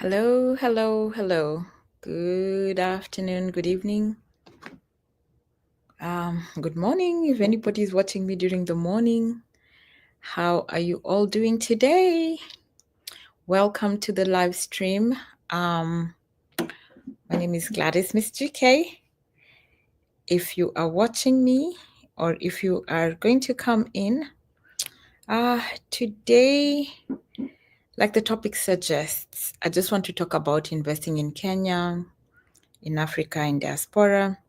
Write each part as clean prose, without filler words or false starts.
Hello, hello, hello. Good afternoon, good evening, good morning. If anybody is watching me during the morning, how are you all doing today? Welcome to the live stream. My name is Gladys Miss GK. If you are watching me or if you are going to come in, today, like the topic suggests, I just want to talk about investing in Kenya, in Africa, in diaspora.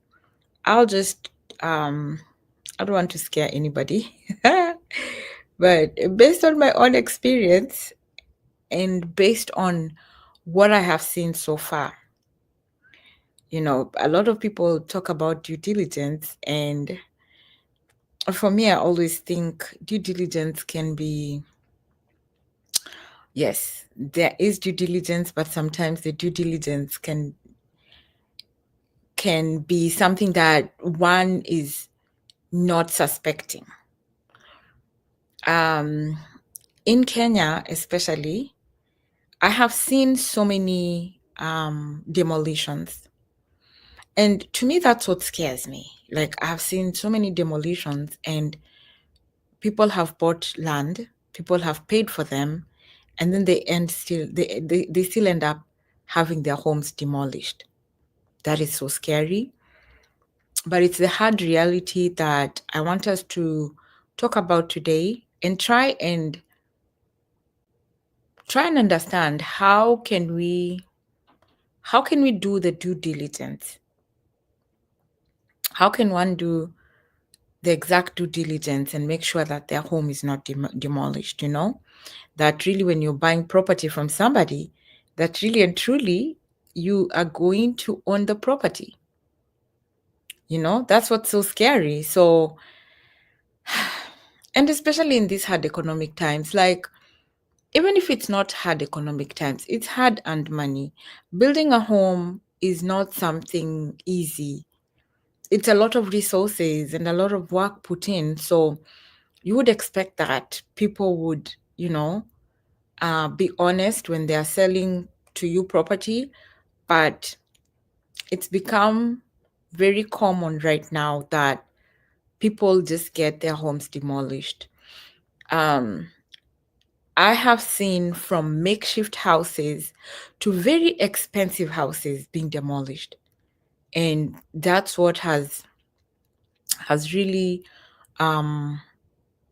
I'll just I don't want to scare anybody, but based on my own experience and based on what I have seen so far, a lot of people talk about due diligence, and for me, I always think due diligence can be, yes, there is due diligence, but sometimes the due diligence can be something that one is not suspecting. In Kenya, especially, I have seen so many demolitions. And to me, that's what scares me. Like, I have seen so many demolitions, and people have bought land, people have paid for them, and then they still end up having their homes demolished. That is so scary. But it's the hard reality that I want us to talk about today and try and understand how can we do the due diligence? How can one do the exact due diligence and make sure that their home is not demolished? That really, when you're buying property from somebody, that really and truly you are going to own the property. That's what's so scary. So, and especially in these hard economic times, like, even if it's not hard economic times, it's hard earned money. Building a home is not something easy. It's a lot of resources and a lot of work put in. So you would expect that people would, be honest when they are selling to you property, but it's become very common right now that people just get their homes demolished. I have seen from makeshift houses to very expensive houses being demolished. And that's what has really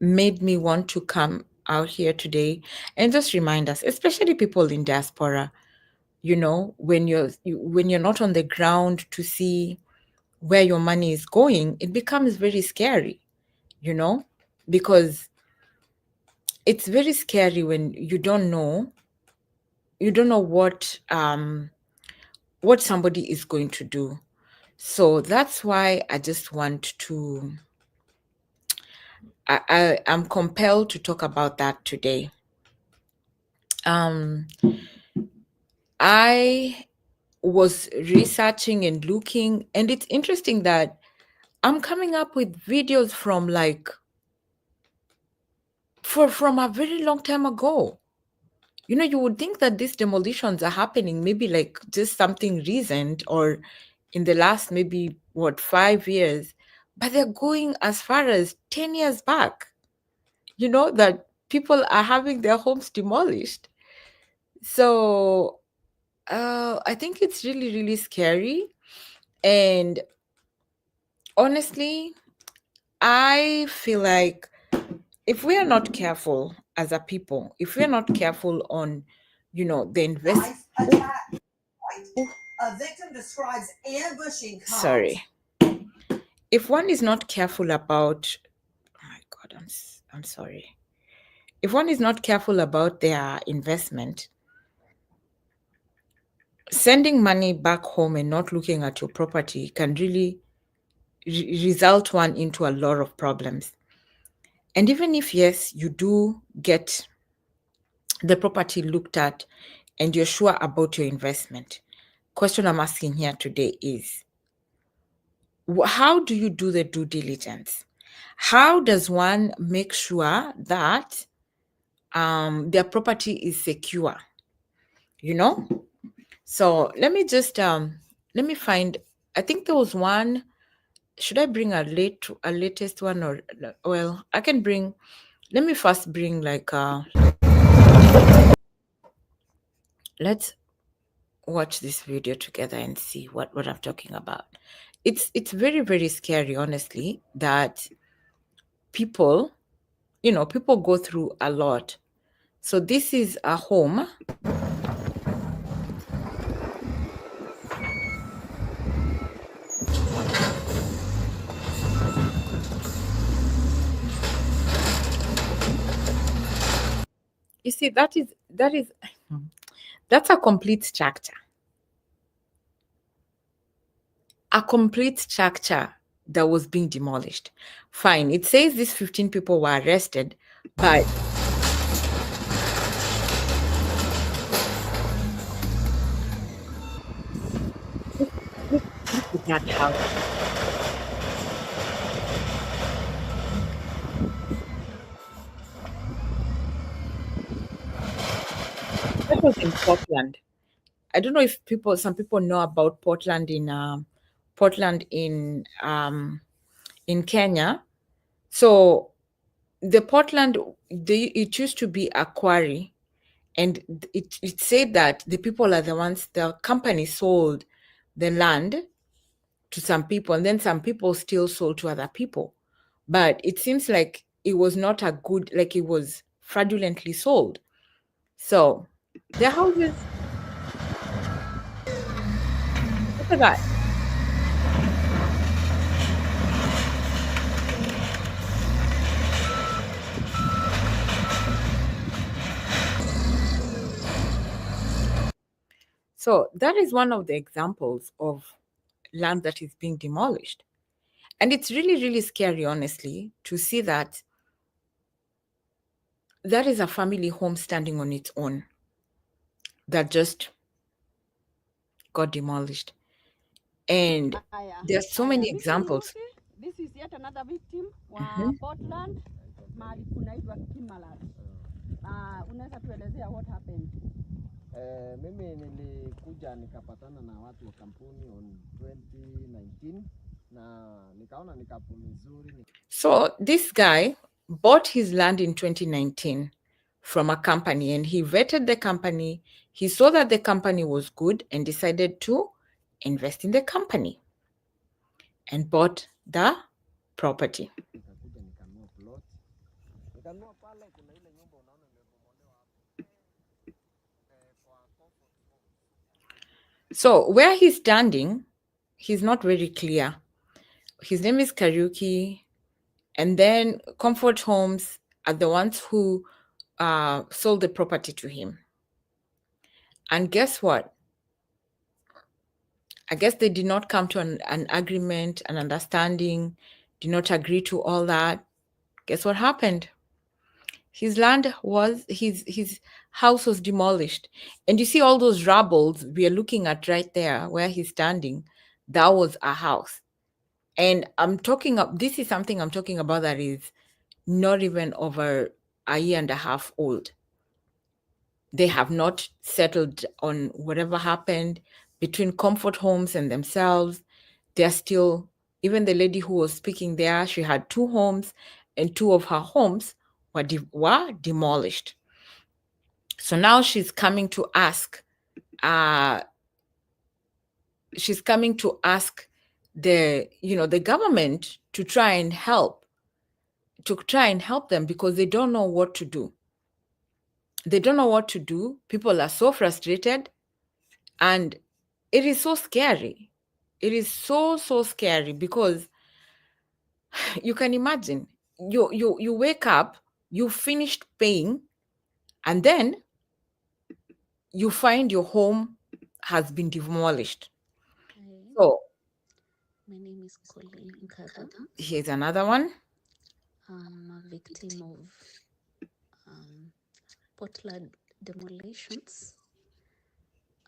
made me want to come out here today and just remind us, especially people in diaspora, when you're not on the ground to see where your money is going, it becomes very scary, because it's very scary when you don't know what somebody is going to do. So that's why I just want to I'm compelled to talk about that today. I was researching and looking, and it's interesting that I'm coming up with videos from from a very long time ago. You would think that these demolitions are happening maybe like just something recent or in the last maybe 5 years, but they're going as far as 10 years back, that people are having their homes demolished. So I think it's really, really scary. And honestly, I feel like if we are not careful as a people, if we're not careful on, the a victim describes ambushing cops. Sorry. If one is not careful about, oh my God, I'm sorry. If one is not careful about their investment, sending money back home and not looking at your property can really result one into a lot of problems. And even if, yes, you do get the property looked at and you're sure about your investment, question I'm asking here today is, how do you do the due diligence? How does one make sure that their property is secure? So let me find. I think there was one. Should I bring a latest one, or well, I can bring. Let me first bring like let's watch this video together and see what I'm talking about. It's very very scary, honestly, that people, people go through a lot. So this is a home. You see, that is that's a complete structure. A complete structure that was being demolished. Fine. It says these 15 people were arrested, but look, look at that house. That was in Portland. I don't know if some people know about Portland in Kenya. So the Portland, it used to be a quarry, and it said that the people are the ones, the company sold the land to some people, and then some people still sold to other people. But it seems like it was not a good, like it was fraudulently sold. So the houses, look at that. So that is one of the examples of land that is being demolished. And it's really, really scary, honestly, to see that that is a family home standing on its own that just got demolished. And there's so many Mimi ni examples. Lucy. This is yet another victim wa Mhm. Portland mahali kunaitwa Kimberland. Unaweza tuelezea what happened? Mimi nilikuja nikapatana na watu wa kampuni on 2019 na nikaona ni kampuni nzuri. So this guy bought his land in 2019 from a company, and he vetted the company. He saw that the company was good and decided to invest in the company and bought the property. Nikakuja nikanunua plot. Nikanunua pale kuna ile nyumba unaona imebomolewa hapo. Kwa comfort home. So where he's standing, he's not very clear. His name is Kariuki, and then Comfort Homes are the ones who sold the property to him. And guess what? I guess they did not come to an agreement, an understanding, did not agree to all that. Guess what happened? His house was demolished. And you see all those rubbles we are looking at right there where he's standing, that was a house. And this is something I'm talking about that is not even over a year and a half old. They have not settled on whatever happened between Comfort Homes and themselves. They're still, even the lady who was speaking there, she had two homes, and two of her homes were demolished. So now uh, she's coming to ask the government to try and help them, because they don't know what to do. They don't know what to do. People are so frustrated, and it is so scary. It is so so scary, because you can imagine, you wake up, you finished paying, and then you find your home has been demolished. Hi, So my name is Colleen Nkada. here's another one. I'm a victim of Portland demolitions.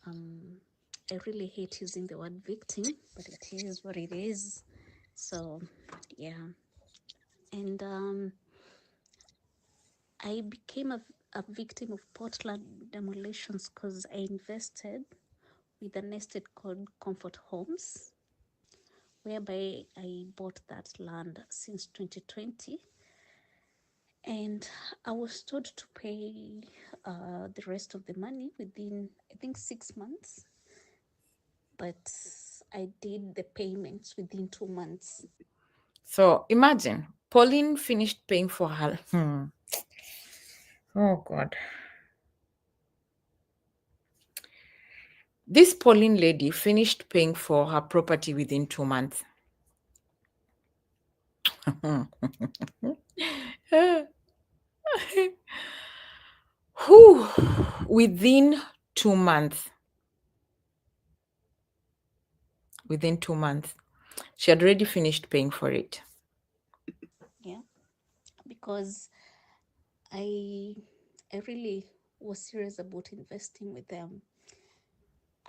I really hate using the word victim, but it is what it is. So, yeah. And I became a victim of Portland demolitions because I invested with an estate called Comfort Homes, whereby I bought that land since 2020. And I was told to pay the rest of the money within, I think, 6 months. But I did the payments within 2 months. So imagine, Pauline finished paying for her. Oh God. This Pauline lady finished paying for her property within 2 months. Whew, within 2 months. Within 2 months. She had already finished paying for it. Yeah, because I really was serious about investing with them.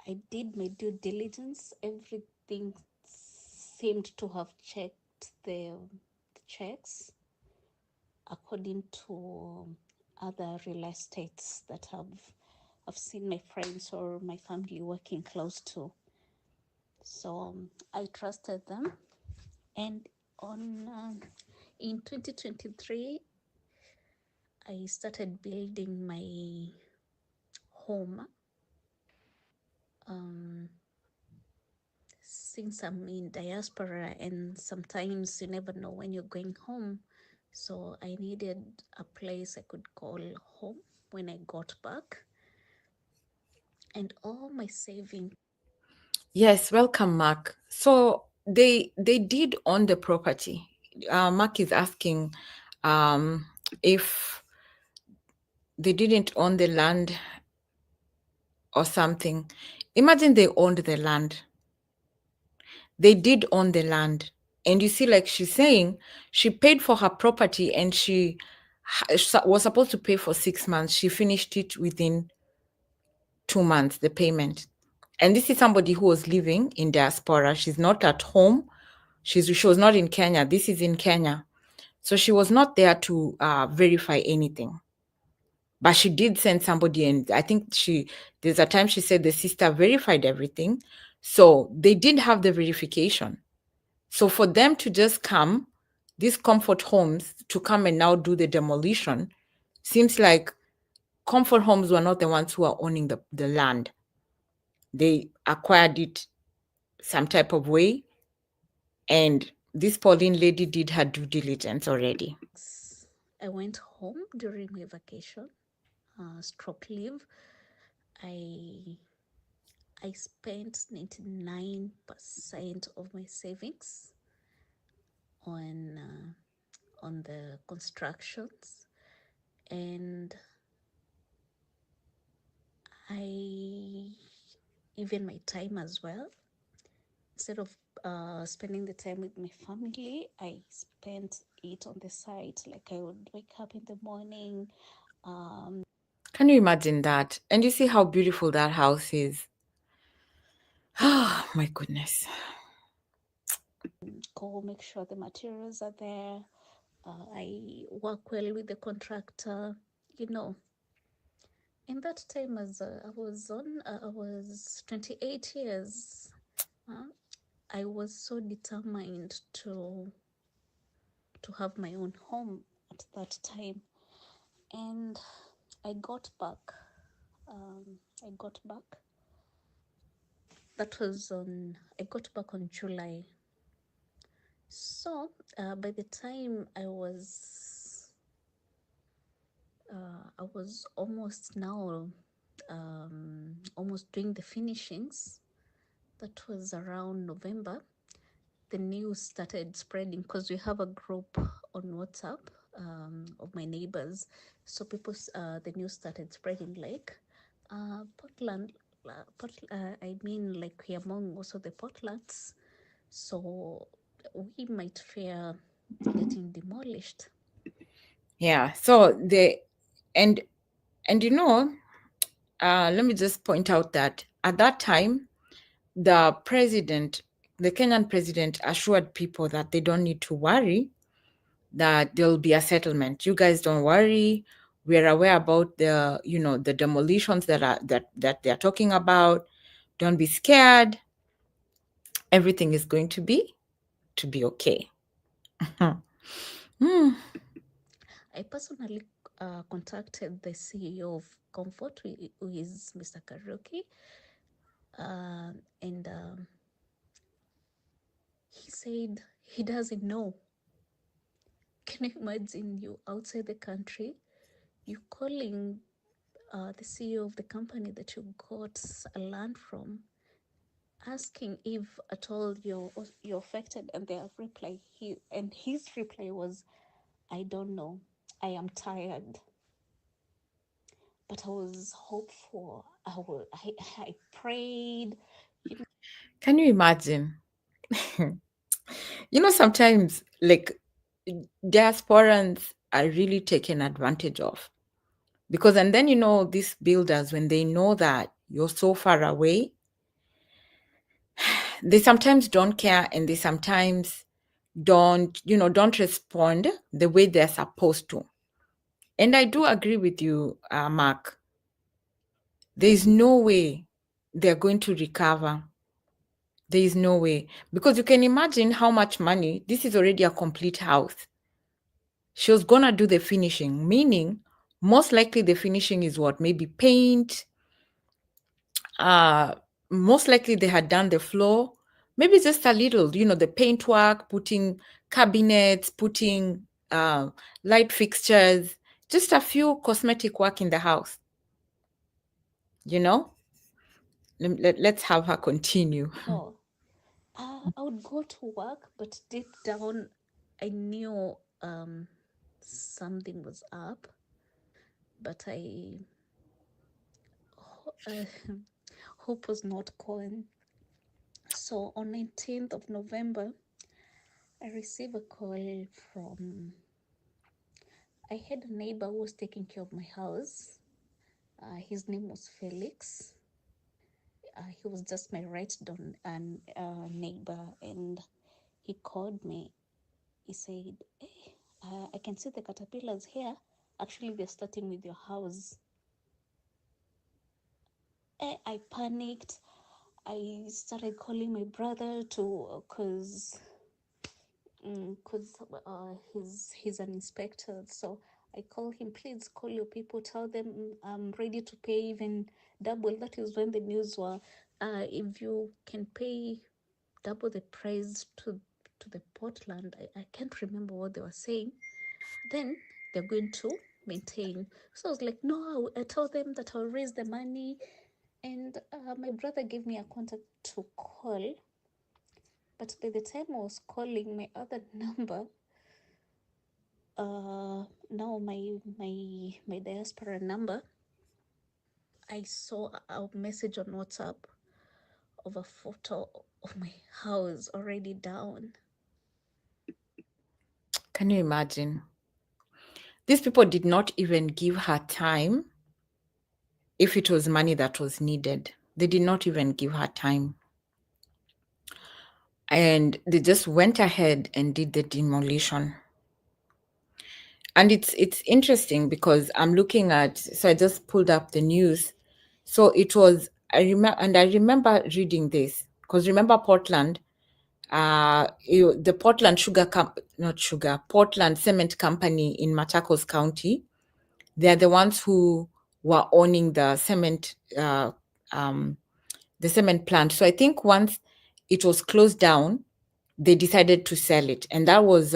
I did my due diligence. Everything seemed to have checked the checks according to other real estates that I've seen my friends or my family working close to. So I trusted them, and on in 2023 I started building my home. Since I'm in diaspora and sometimes you never know when you're going home, so I needed a place I could call home when I got back. And all my savings. Yes, welcome, Mark. So they did own the property. Mark is asking if they didn't own the land or something. Imagine they owned the land. They did own the land. And you see, like she's saying, she paid for her property and she was supposed to pay for 6 months. She finished it within 2 months, the payment. And this is somebody who was living in diaspora. She's not at home. She was not in Kenya. This is in Kenya. So she was not there to verify anything. But she did send somebody, and I think there's a time she said the sister verified everything. So they did have the verification. So for them to just come, these comfort homes, to come and now do the demolition, seems like comfort homes were not the ones who are owning the land. They acquired it some type of way. And this Pauline lady did her due diligence already. I went home during my vacation, stroke leave. I spent 99% of my savings on the constructions, and I even my time as well. Instead of spending the time with my family, I spent it on the side. Like I would wake up in the morning. Can you imagine that? And you see how beautiful that house is. Oh my goodness. Go make sure the materials are there. I work well with the contractor, you know. In that time, as I was 28 years. I was so determined to have my own home at that time, and I got back. I got back. That was on. I got back on July. So by the time I was almost now almost doing the finishings. That was around November. The news started spreading because we have a group on WhatsApp of my neighbors. So people, the news started spreading like Portland. I mean, like we are among also the Portlands. So we might fear getting demolished. Yeah. So and you know, let me just point out that at that time, the Kenyan president assured people that they don't need to worry, that there'll be a settlement. You guys don't worry. We're aware about the demolitions that they're talking about. Don't be scared. Everything is going to be okay. I personally contacted the CEO of Comfort, who is Mr. Karaoke, and he said he doesn't know. Can you imagine, you outside the country, you calling the CEO of the company that you got a land from, asking if at all you're affected, and their reply, his reply was, I don't know. I am tired. But I was hopeful. I prayed. Can you imagine? Sometimes like diasporans are really taken advantage of, because and then these builders, when they know that you're so far away, they sometimes don't care, and they sometimes don't respond the way they're supposed to. And I do agree with you, Mark. There is no way they're going to recover. There is no way, because you can imagine how much money. This is already a complete house. She was gonna do the finishing, meaning most likely the finishing is what? Maybe paint. Most likely they had done the floor, maybe just a little, the paint work, putting cabinets, putting light fixtures, just a few cosmetic work in the house. Let's have her continue. No, I would go to work, but deep down, I knew something was up. But uh, hope was not gone. So on 19th of November, I received a call from. I had a neighbor who was taking care of my house. His name was Felix. He was just my right door and neighbor, and he called me. He said, hey, I can see the caterpillars here. Actually, they're starting with your house. I panicked. I started calling my brother because he's an inspector. So I called him, please call your people, tell them I'm ready to pay even double. That is when the news were, if you can pay double the price to the Portland. I can't remember what they were saying. Then they're going to maintain. So I was like, no, I told them that I'll raise the money. And my brother gave me a contact to call. But by the time I was calling my other number, now my diaspora number, I saw a message on WhatsApp of a photo of my house already down. Can you imagine? These people did not even give her time. If it was money that was needed, they did not even give her time. And they just went ahead and did the demolition. And it's interesting because I'm looking at, so I just pulled up the news. So it was, I remember reading this, because remember Portland, the Portland Cement Company in Machakos County, they're the ones who were owning the cement plant. So I think once it was closed down, they decided to sell it, and that was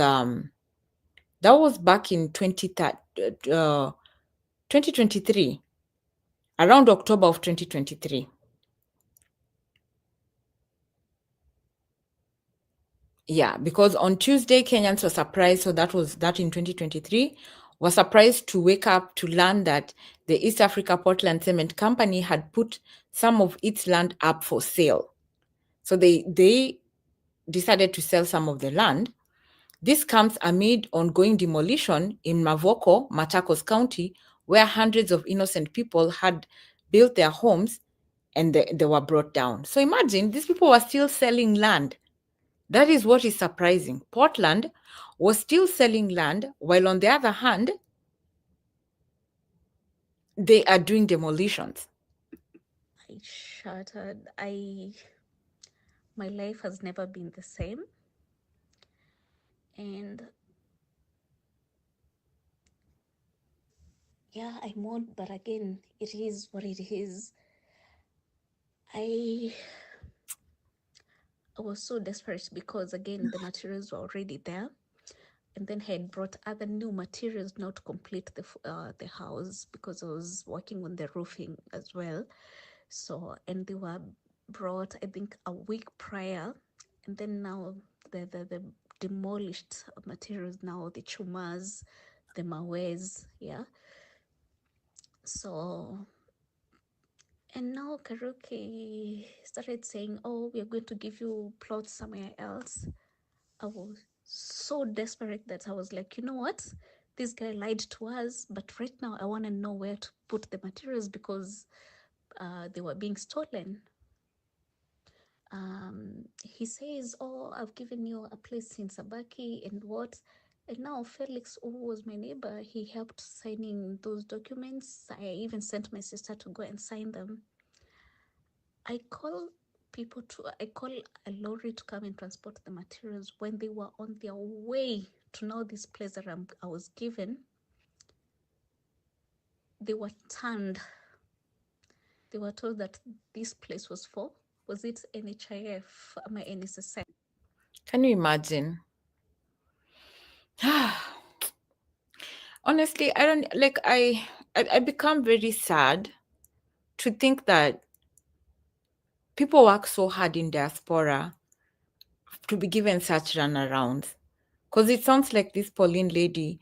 back in 2023, around October of 2023. Yeah, because on Tuesday, Kenyans were surprised. So that was that in 2023, was surprised to wake up to learn that the East Africa Portland Cement Company had put some of its land up for sale. So they decided to sell some of the land. This comes amid ongoing demolition in Mavoko, Machakos County, where hundreds of innocent people had built their homes and they were brought down. So imagine, these people were still selling land. That is what is surprising. Portland was still selling land, while on the other hand, they are doing demolitions. I shattered. My life has never been the same. And yeah, I mourned, but again, it is what it is. I I was so desperate because again the materials were already there, and then I had brought other new materials now to complete the house because I was working on the roofing as well. So and they were brought I think a week prior, and then now the demolished materials now the chumas, the mawes, yeah. So and now Karaoke started saying, "Oh, we are going to give you plots somewhere else." I was so desperate that I was like, you know what? This guy lied to us, but right now I want to know where to put the materials because they were being stolen. He says, "Oh, I've given you a place in Sabaki and what?" And now Felix, who was my neighbor, he helped signing those documents. I even sent my sister to go and sign them. I call I call a lorry to come and transport the materials when they were on their way to know this place that I was given. They were turned. They were told that this place was it NHIF, my NSSI? Can you imagine? Honestly, I don't like I become very sad to think that people work so hard in diaspora to be given such runarounds. Because it sounds like this Pauline lady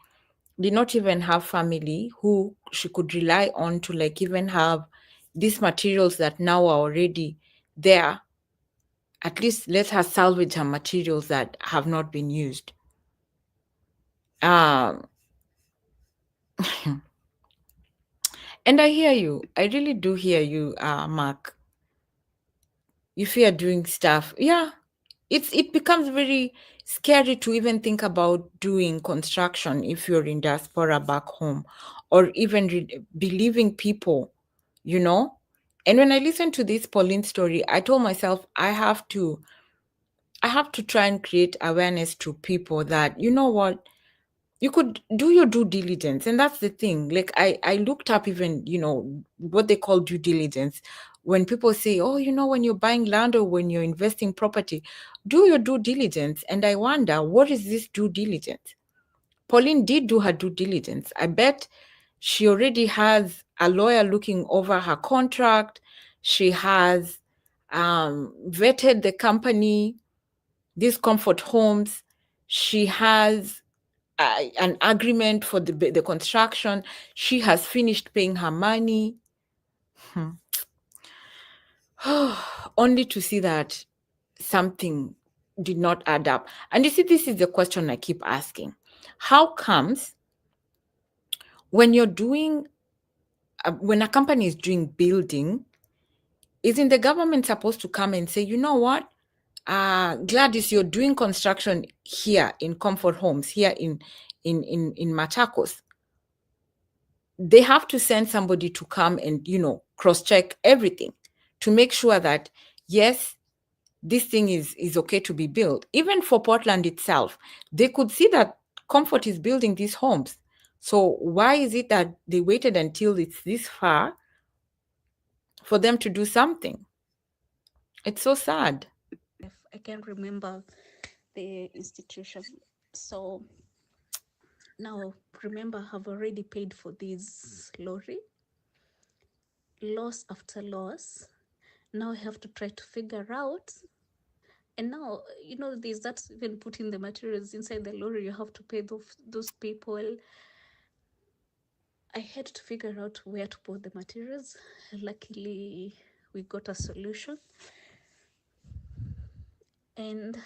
did not even have family who she could rely on to like even have these materials that now are already there. At least let her salvage her materials that have not been used. Um, and I hear you. I really do hear you, Mark. If you are doing stuff, yeah, it becomes very scary to even think about doing construction if you're in diaspora back home, or even believing people, you know. And when I listened to this Pauline story, I told myself I have to try and create awareness to people that, you know what, you could do your due diligence. And that's the thing. Like I looked up even, what they call due diligence. When people say, oh, when you're buying land or when you're investing property, do your due diligence. And I wonder, what is this due diligence? Pauline did do her due diligence. I bet she already has a lawyer looking over her contract. She has vetted the company, these comfort homes. She has an agreement for the construction. She has finished paying her money. Hmm. Only to see that something did not add up. And you see, this is the question I keep asking. How comes when you're doing, when a company is doing building, isn't the government supposed to come and say, you know what? Gladys, you're doing construction here in Comfort Homes, here in Machakos. They have to send somebody to come and, cross-check everything to make sure that, yes, this thing is okay to be built. Even for Portland itself, they could see that Comfort is building these homes. So why is it that they waited until it's this far for them to do something? It's so sad. I can't remember the institution. So now remember, I've already paid for this lorry, loss after loss. Now I have to try to figure out. And now, there's that even putting the materials inside the lorry, you have to pay those people. I had to figure out where to put the materials. Luckily, we got a solution. And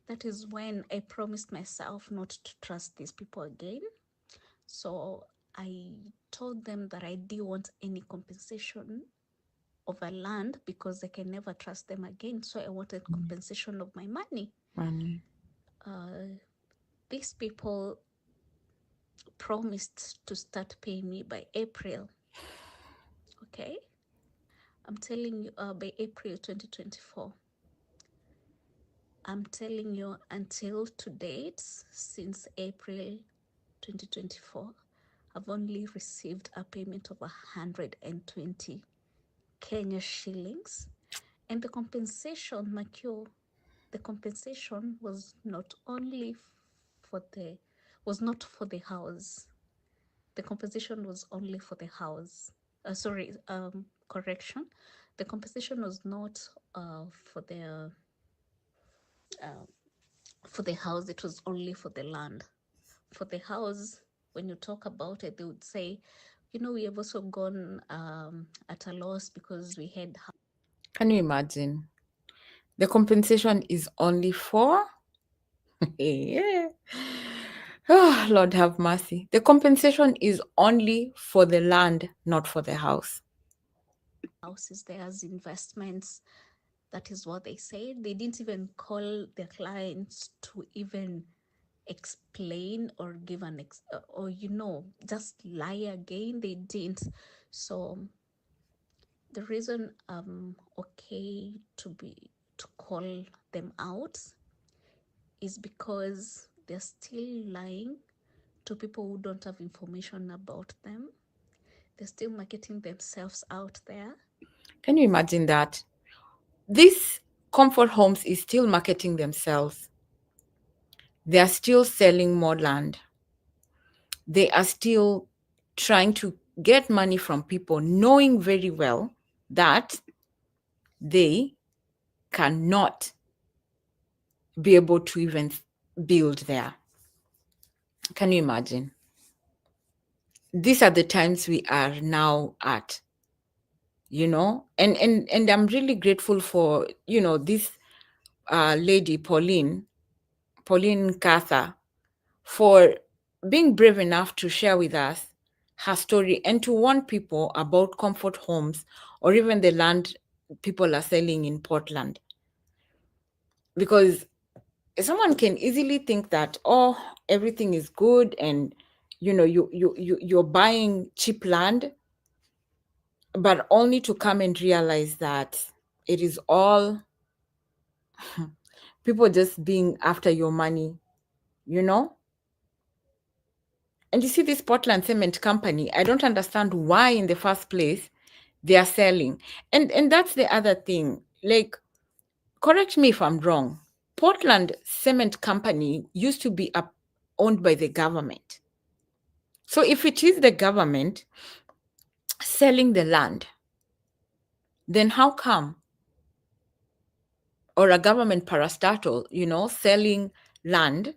that is when I promised myself not to trust these people again. So I told them that I didn't want any compensation of a land because I can never trust them again. So I wanted compensation of my money. Money. These people promised to start paying me by April. Okay. I'm telling you, by April 2024. I'm telling you, until to date, since April 2024, I've only received a payment of 120 Kenya shillings. And the compensation, Makio, the compensation was not only for the, was not for the house. The compensation was only for the house. Correction. The compensation was not uh, for the house. It was only for the land. For the house, when you talk about it, they would say, we have also gone at a loss because we had. Can you imagine? The compensation is only for. Yeah. Oh, Lord have mercy. The compensation is only for the land, not for the house. Houses there as investments. That is what they said. They didn't even call their clients to even explain or give or just lie again. They didn't. So the reason I'm okay to call them out is because they're still lying to people who don't have information about them. They're still marketing themselves out there. Can you imagine that? These comfort homes is still marketing themselves. They are still selling more land. They are still trying to get money from people, knowing very well that they cannot be able to even build there. Can you imagine? These are the times we are now at, and I'm really grateful for, this lady, Pauline Katha, for being brave enough to share with us her story and to warn people about comfort homes or even the land people are selling in Portland. Because someone can easily think that, oh, everything is good and you're buying cheap land, but only to come and realize that it is all people just being after your money, you know? And you see this Portland Cement Company, I don't understand why in the first place they are selling. And that's the other thing. Like, correct me if I'm wrong. Portland Cement Company used to be owned by the government. So if it is the government selling the land, then how come, or a government parastatal, selling land,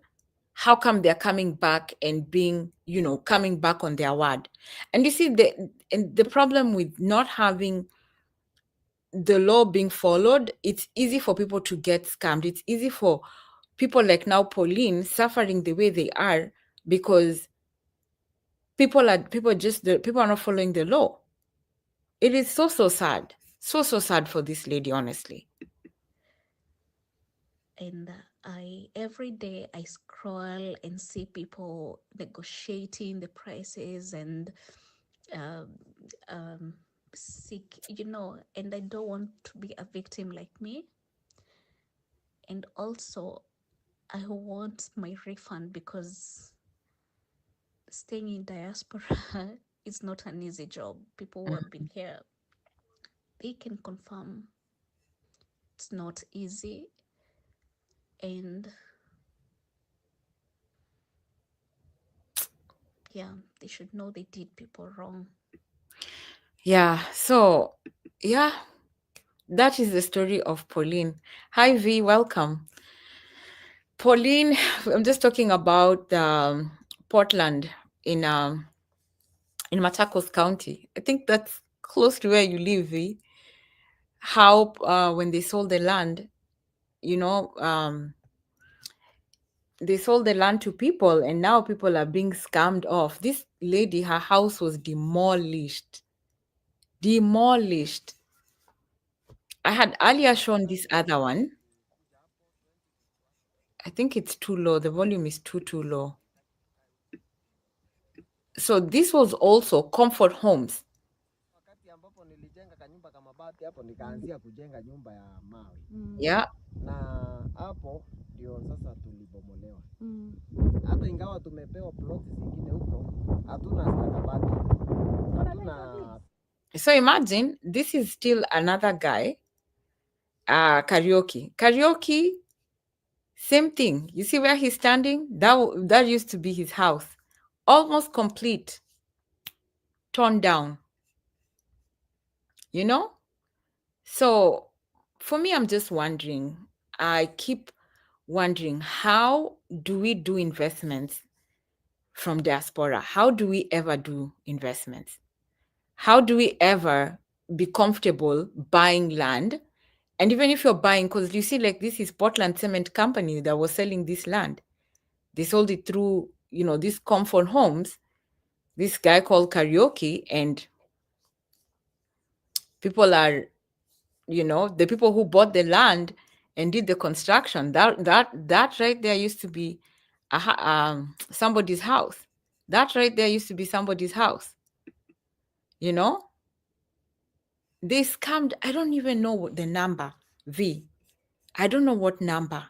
how come they're coming back and coming back on their word? And you see, the problem with not having the law being followed, it's easy for people to get scammed. It's easy for people like now Pauline suffering the way they are because people are not following the law. It is so sad. So sad for this lady, honestly. And every day I scroll and see people negotiating the prices and seek, and I don't want to be a victim like me. And also, I want my refund because staying in diaspora is not an easy job. People who have been here, they can confirm it's not easy. And yeah, they should know they did people wrong. Yeah. So, yeah, that is the story of Pauline. Hi, V. Welcome. Pauline, I'm just talking about Portland in Machakos County. I think that's close to where you live, V. How when they sold the land, they sold the land to people, and now people are being scammed off. This lady, her house was demolished. Demolished. I had earlier shown this other one. I think it's too low. The volume is too low. So this was also comfort homes. wakati ambapo nilijenga kanyumba kama mabati hapo, nikaanzia kujenga nyumba ya mawe. Yeah. Na hapo ndio sasa tulibomolewa. Hata ingawa tumepewa ploti zingine huko, hatuna stakabadhi, hatuna. So imagine this is still another guy, Karaoke, same thing. You see where he's standing? That used to be his house, almost complete, torn down. You know? So for me, I'm just wondering. I keep wondering, how do we do investments from diaspora? How do we ever do investments? How do we ever be comfortable buying land? And even if you're buying, because you see, like, this is Portland Cement Company that was selling this land. They sold it through, these comfort homes, this guy called Karaoke, and people are, the people who bought the land and did the construction. That right there used to be somebody's house. That right there used to be somebody's house. They scammed. I don't even know what the number, V. I don't know what number.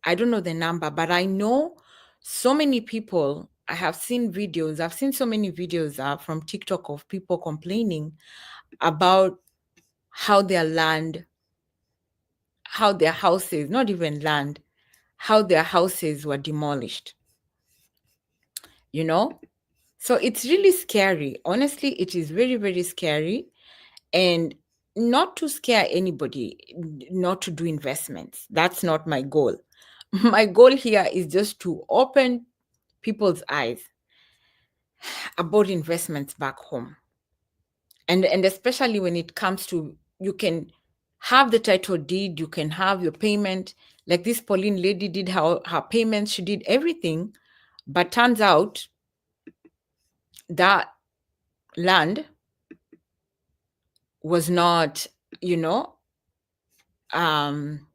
I don't know the number, but I know so many people. I have seen videos. I've seen so many videos from TikTok of people complaining about how their land, how their houses, not even land, how their houses were demolished. So it's really scary. Honestly, it is very, very scary. And not to scare anybody, not to do investments. That's not my goal. My goal here is just to open people's eyes about investments back home. And especially when it comes to, you can have the title deed, you can have your payment. Like this Pauline lady did her payments, she did everything. But turns out that land was not, um,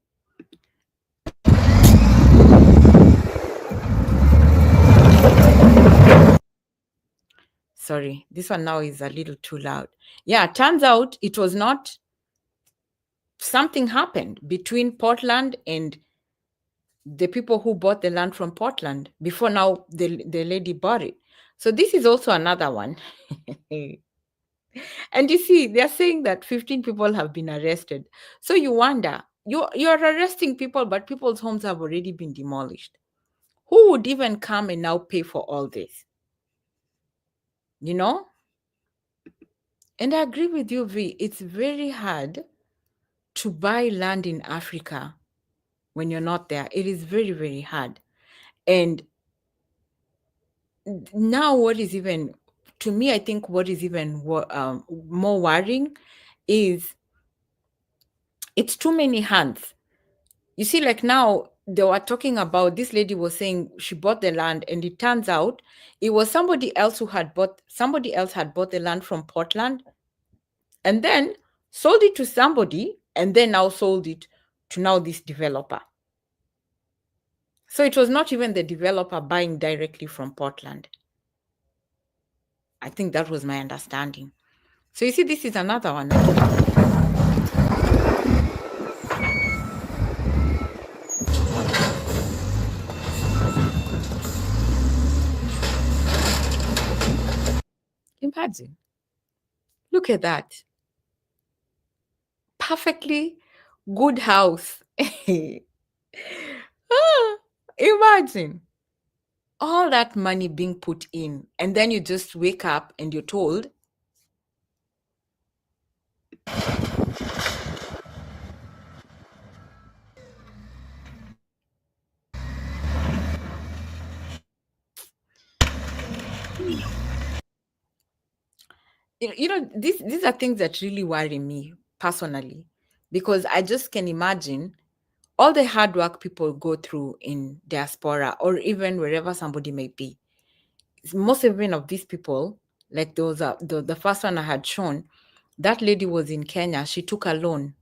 sorry, this one now is a little too loud. Yeah, turns out it was not, something happened between Portland and the people who bought the land from Portland before now the lady bought it. So this is also another one. And you see, they're saying that 15 people have been arrested. So you wonder, you're arresting people, but people's homes have already been demolished. Who would even come and now pay for all this? And I agree with you, V. It's very hard to buy land in Africa when you're not there. It is very, very hard. And now what is even, to me, I think what is even more worrying is it's too many hands. You see, like now they were talking about, this lady was saying she bought the land, and it turns out it was somebody else had bought the land from Portland and then sold it to somebody, and then now sold it to now this developer. So it was not even the developer buying directly from Portland. I think that was my understanding. So you see, this is another one. Imagine. Look at that. Perfectly good house. Imagine all that money being put in, and then you just wake up and you're told these are things that really worry me personally, because I just can imagine all the hard work people go through in diaspora or even wherever somebody may be. Most even of these people, like those the first one I had shown, that lady was in Kenya. She took a loan.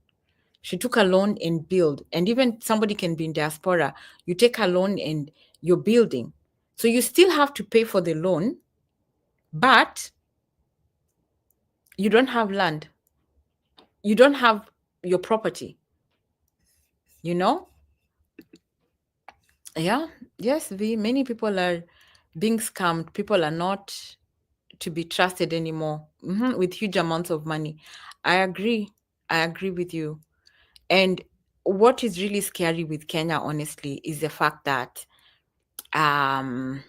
She took a loan and build. And even somebody can be in diaspora. You take a loan and you're building. So you still have to pay for the loan, but you don't have land. you don't have your property, you know? Yeah, yes, many people are being scammed. People are not to be trusted anymore, with huge amounts of money. I agree. I agree with you. And what is really scary with Kenya, honestly, is the fact that um,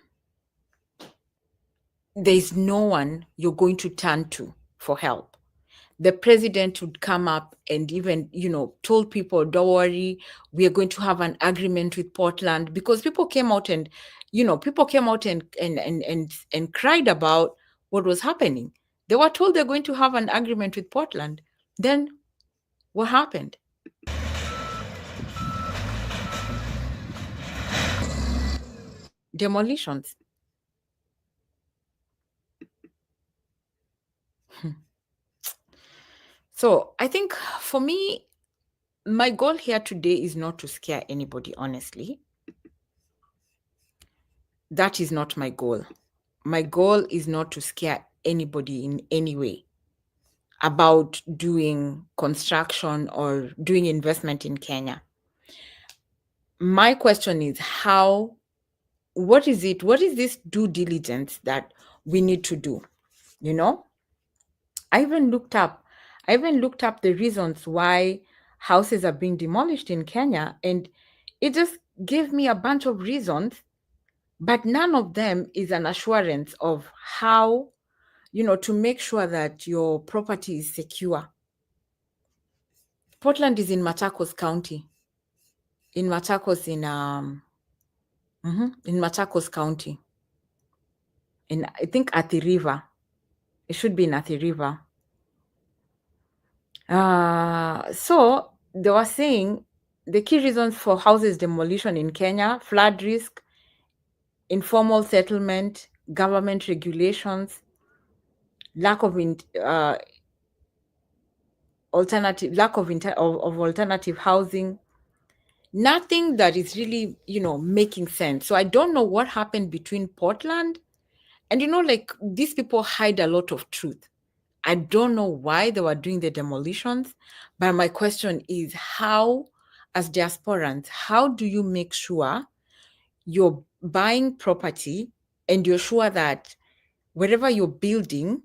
there's no one you're going to turn to for help. The president would come up and even, told people, don't worry, we are going to have an agreement with Portland, because people came out and, and cried about what was happening. They were told they're going to have an agreement with Portland. Then what happened? Demolitions. So I think for me, my goal here today is not to scare anybody, honestly. That is not my goal. My goal is not to scare anybody in any way about doing construction or doing investment in Kenya. My question is what is this due diligence that we need to do? You know, I even looked up the reasons why houses are being demolished in Kenya, and it just gave me a bunch of reasons, but none of them is an assurance of how, to make sure that your property is secure. Portland is in Machakos County. In Machakos, in Machakos County. In, I think, Athi River. It should be in Athi River. So they were saying the key reasons for houses demolition in Kenya: flood risk, informal settlement, government regulations, lack of alternative housing. Nothing that is really, making sense. So I don't know what happened between Portland and, like, these people hide a lot of truth. I don't know why they were doing the demolitions, but my question is, how, as diasporans, how do you make sure you're buying property and you're sure that wherever you're building,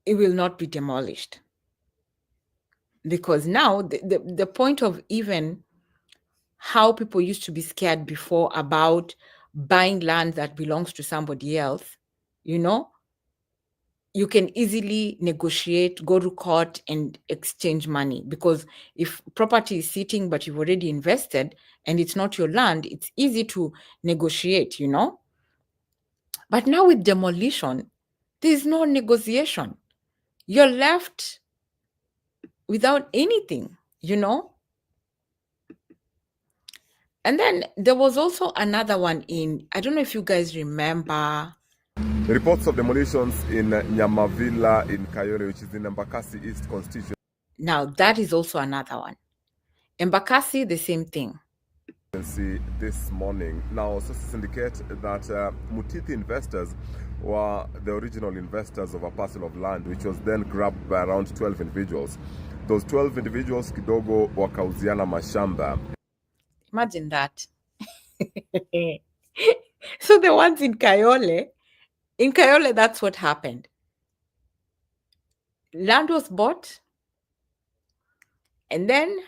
it will not be demolished? Because now the point of even how people used to be scared before about buying land that belongs to somebody else, you can easily negotiate, go to court and exchange money, because if property is sitting but you've already invested and it's not your land, it's easy to negotiate, But now with demolition, there's no negotiation. You're left without anything, And then there was also another one I don't know if you guys remember. The reports of demolitions in Nyamavila in Kayole, which is in Embakasi East constituency. Now, that is also another one. Embakasi, the same thing. This morning. Now, sources indicate that Mutithi investors were the original investors of a parcel of land, which was then grabbed by around 12 individuals. Those 12 individuals kidogo wakauziana mashamba. Imagine that. So the ones in Kayole, that's what happened. Land was bought and then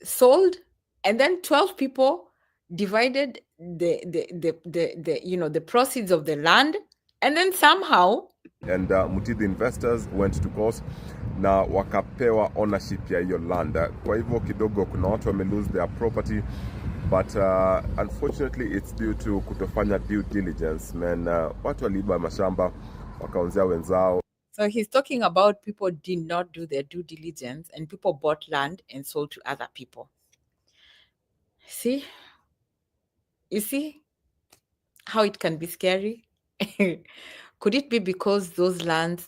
sold, and then 12 people divided the proceeds of the land, and then somehow. And Mutithi investors went to court na wakapewa ownership ya hiyo land. Kwa hivyo kidogo kuna watu wame lose their property, but unfortunately it's due to kutofanya due diligence. Watu waliiba mashamba wakauzia wenzao. So he's talking about people did not do their due diligence and people bought land and sold to other people. See? You see how it can be scary? Could it be because those land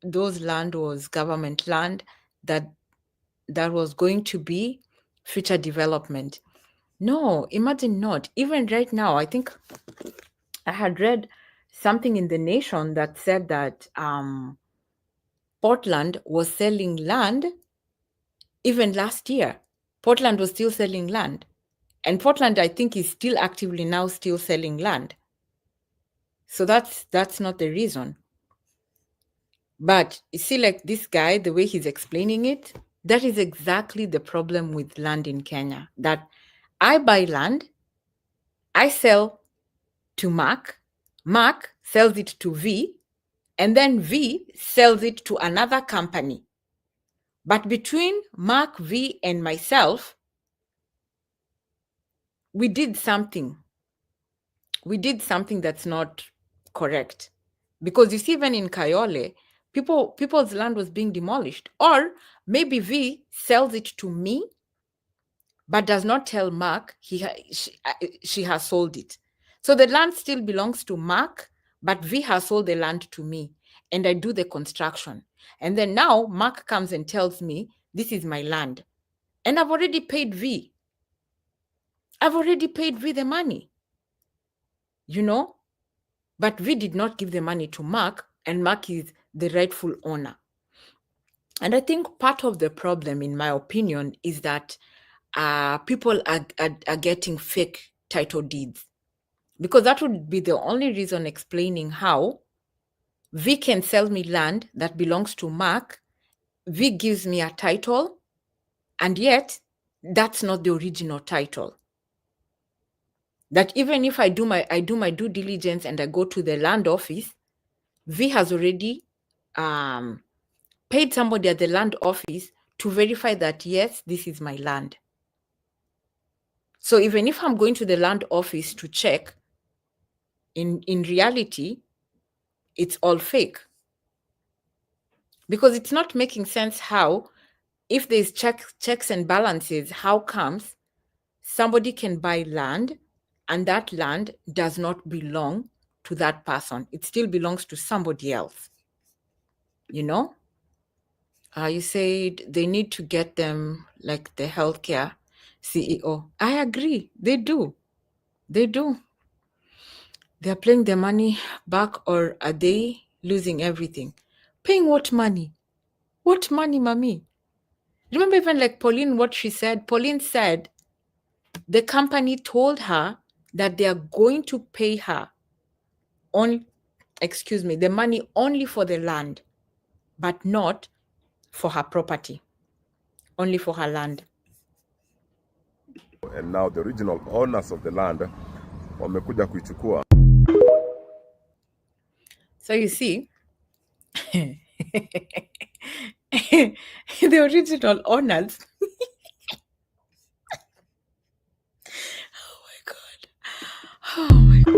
was government land that was going to be future development? No, imagine not. Even right now, I think I had read something in The Nation that said that Portland was selling land even last year. Portland was still selling land. And Portland, I think, is still actively now still selling land. So that's not the reason. But you see, like this guy, the way he's explaining it, that is exactly the problem with land in Kenya. That I buy land, I sell to Mark, Mark sells it to V, and then V sells it to another company. But between Mark, V, and myself, we did something. We did something that's not correct. Because you see, even in Kayole, people's land was being demolished. Or maybe V sells it to me, but does not tell Mark she has sold it. So the land still belongs to Mark, but V has sold the land to me, and I do the construction. And then now Mark comes and tells me, this is my land. And I've already paid V. I've already paid V the money, you know? But V did not give the money to Mark, and Mark is the rightful owner. And I think part of the problem, in my opinion, is that people are getting fake title deeds. Because that would be the only reason explaining how V can sell me land that belongs to Mark, V gives me a title, and yet that's not the original title. That even if I do my due diligence and I go to the land office, V has already paid somebody at the land office to verify that, yes, this is my land. So even if I'm going to the land office to check, in reality, it's all fake. Because it's not making sense how, if there's checks and balances, how comes somebody can buy land and that land does not belong to that person? It still belongs to somebody else, you know? You said they need to get them like the healthcare CEO. I agree. They do. They do. They're paying their money back, or are they losing everything? Paying what money? What money, mommy? Remember even like Pauline, what she said? Pauline said the company told her that they are going to pay her the money only for the land, but not for her property, only for her land. And now the original owners of the land wamekuja kuichukua. So you see, the original owners. Oh my God.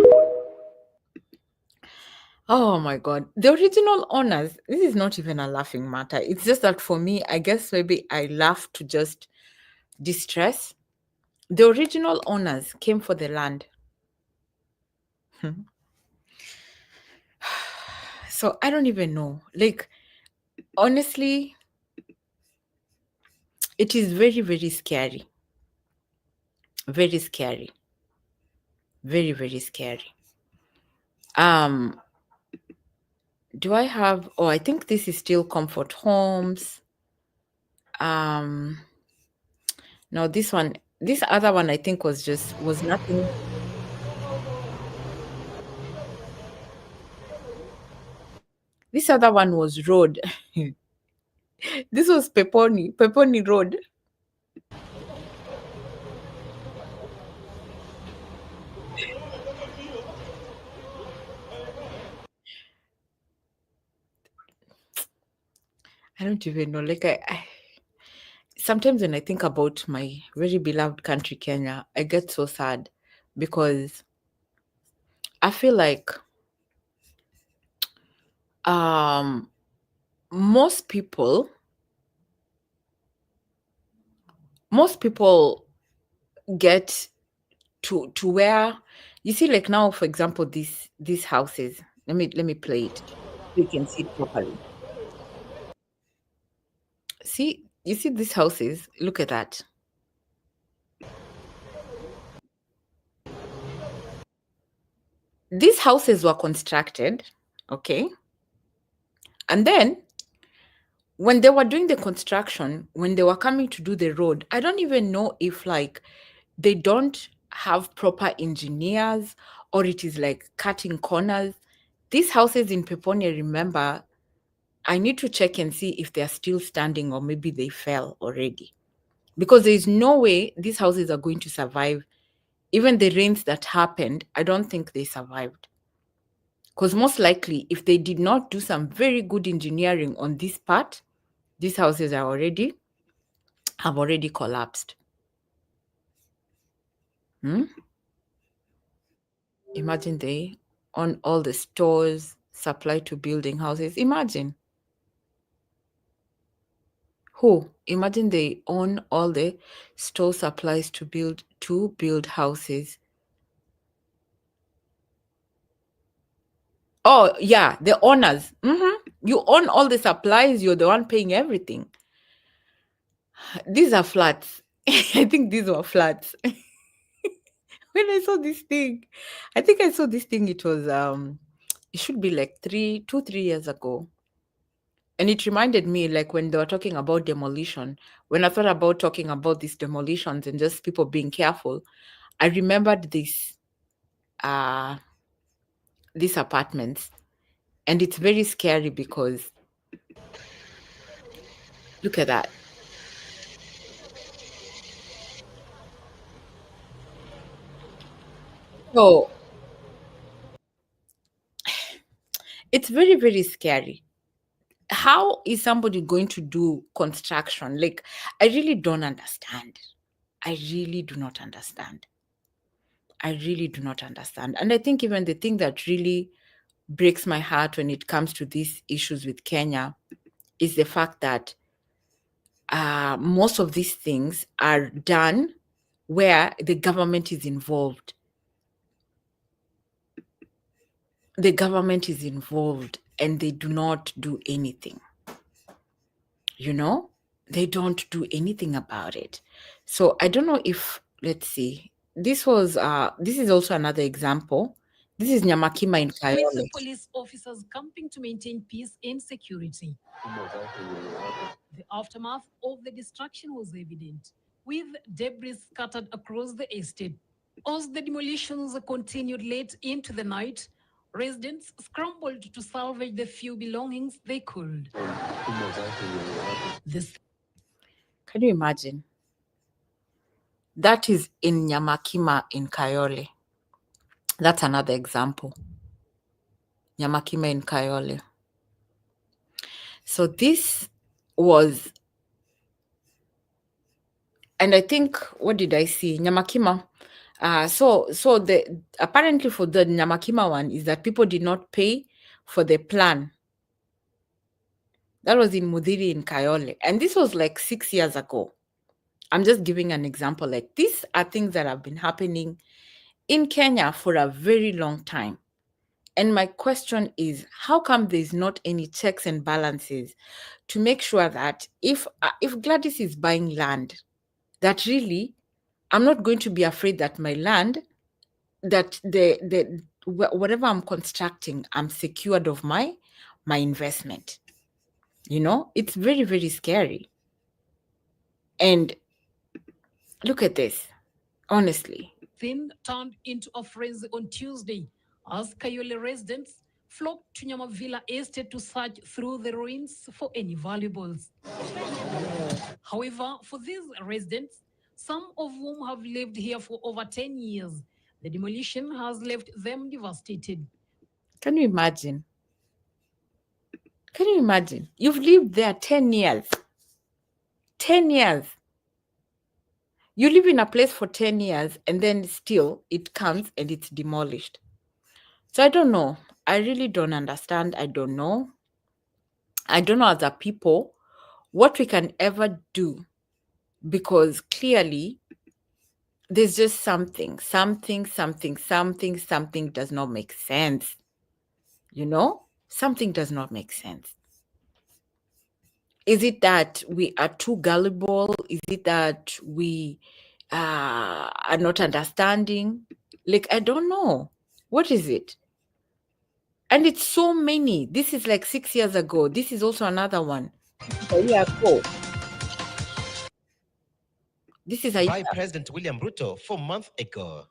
Oh my God. The original owners, this is not even a laughing matter. It's just that for me, I guess maybe I laugh to just distress. The original owners came for the land. So I don't even know. Like, honestly, it is very, very scary. Very scary. Very, very scary. Do I have, I think this is still Comfort Homes. No, this other one I think was nothing. This other one was road. This was Peponi Road. I don't even know. Like I sometimes when I think about my very beloved country, Kenya, I get so sad because I feel like most people get to where, you see, like now, for example, these houses. Let me play it so you can see it properly. See, you see these houses, look at that. These houses were constructed, okay? And then when they were doing the construction, when they were coming to do the road, I don't even know if like they don't have proper engineers or it is like cutting corners. These houses in Peponia, remember, I need to check and see if they're still standing or maybe they fell already. Because there is no way these houses are going to survive. Even the rains that happened, I don't think they survived. Because most likely, if they did not do some very good engineering on this part, these houses have already collapsed. Imagine they own all the stores, supply to building houses. Imagine. Imagine they own all the store supplies to build houses. Oh, yeah, the owners. You own all the supplies, you're the one paying everything. These are flats. I think these were flats. When I saw this thing, I think I saw this thing, it was it should be like 3 years ago. And it reminded me, like when they were talking about demolition, when I thought about talking about these demolitions and just people being careful, I remembered these apartments. And it's very scary because look at that. So it's very, very scary. How is somebody going to do construction? Like, I really don't understand. I really do not understand. I really do not understand. And I think even the thing that really breaks my heart when it comes to these issues with Kenya is the fact that most of these things are done where the government is involved. The government is involved and they do not do anything. You know, they don't do anything about it. So I don't know if, let's see, this is also another example. This is Nyamakima in With Kayole. the police officers camping to maintain peace and security. The aftermath of the destruction was evident, with debris scattered across the estate. As the demolitions continued late into the night, residents scrambled to salvage the few belongings they could. Can you imagine? That is in Nyamakima in Kayole. That's another example. Nyamakima in Kayole. So this was, and I think, what did I see? Nyamakima. So the apparently for the Nyamakima one is that people did not pay for the plan. That was in Mudhiri in Kayole. And this was like 6 years ago. I'm just giving an example. Like, these are things that have been happening in Kenya for a very long time. And my question is, how come there's not any checks and balances to make sure that if Gladys is buying land, that really I'm not going to be afraid that my land, that whatever I'm constructing, I'm secured of my investment. You know, it's very, very scary. And look at this, honestly. Then turned into a frenzy on Tuesday as Kayole residents flocked to Nyamavila Estate to search through the ruins for any valuables. However, for these residents, some of whom have lived here for over 10 years, the demolition has left them devastated. Can you imagine? Can you imagine? You've lived there 10 years. 10 years. You live in a place for 10 years and then still it comes and it's demolished. So I don't know. I really don't understand. I don't know. I don't know as a people what we can ever do, because clearly there's just something does not make sense. You know, something does not make sense. Is it that we are too gullible? Is it that we are not understanding? Like, I don't know. What is it? And it's so many. This is like 6 years ago. This is also another one. a year ago. This is a by year. President William Ruto 4 months ago.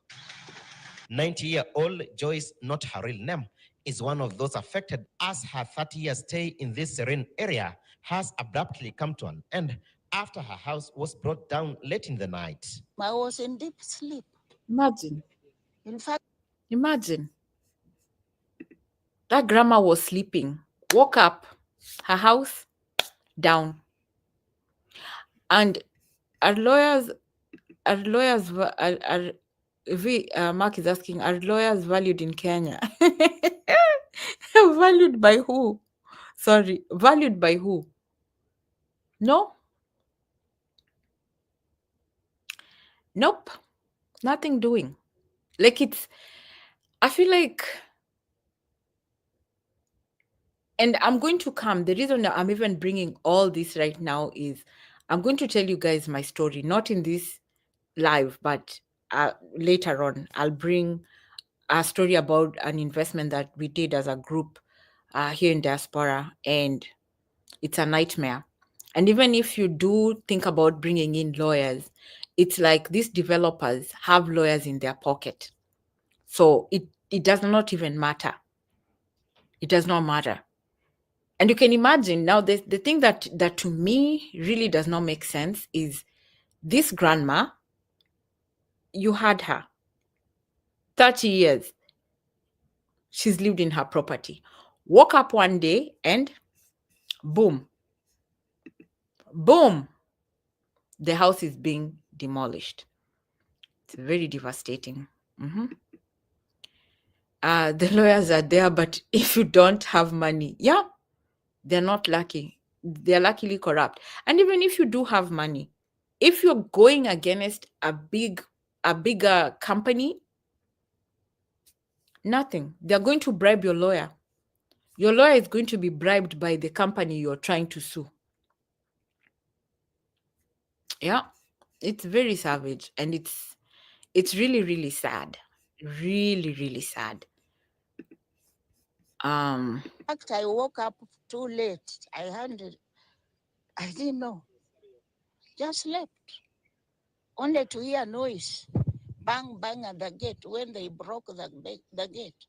90-year-old Joyce, not her real name, is one of those affected as her 30-year stay in this serene area has abruptly come to an end after her house was brought down late in the night. I was in deep sleep. Imagine. In fact, Imagine. That grandma was sleeping, woke up, her house down. And our lawyers, Mark is asking, are lawyers valued in Kenya? Valued by who? Sorry, valued by who? No? Nope. Nothing doing. Like I feel like, and I'm going to come. The reason that I'm even bringing all this right now is I'm going to tell you guys my story, not in this live, but later on, I'll bring a story about an investment that we did as a group here in Diaspora, and it's a nightmare. And even if you do think about bringing in lawyers, it's like these developers have lawyers in their pocket. So it does not even matter. It does not matter. And you can imagine now the thing that to me really does not make sense is this grandma, you had her 30 years. She's lived in her property. Woke up one day and boom, boom, the house is being demolished. It's very devastating. The lawyers are there, but if you don't have money, yeah, they're not lucky. They're luckily corrupt. And even if you do have money, if you're going against a bigger company, nothing. They're going to bribe your lawyer. Your lawyer is going to be bribed by the company you're trying to sue. Yeah, it's very savage, and it's really, really sad. Really, really sad. in fact, I woke up too late. I didn't know. Just slept. Only to hear noise. Bang, bang at the gate when they broke the gate.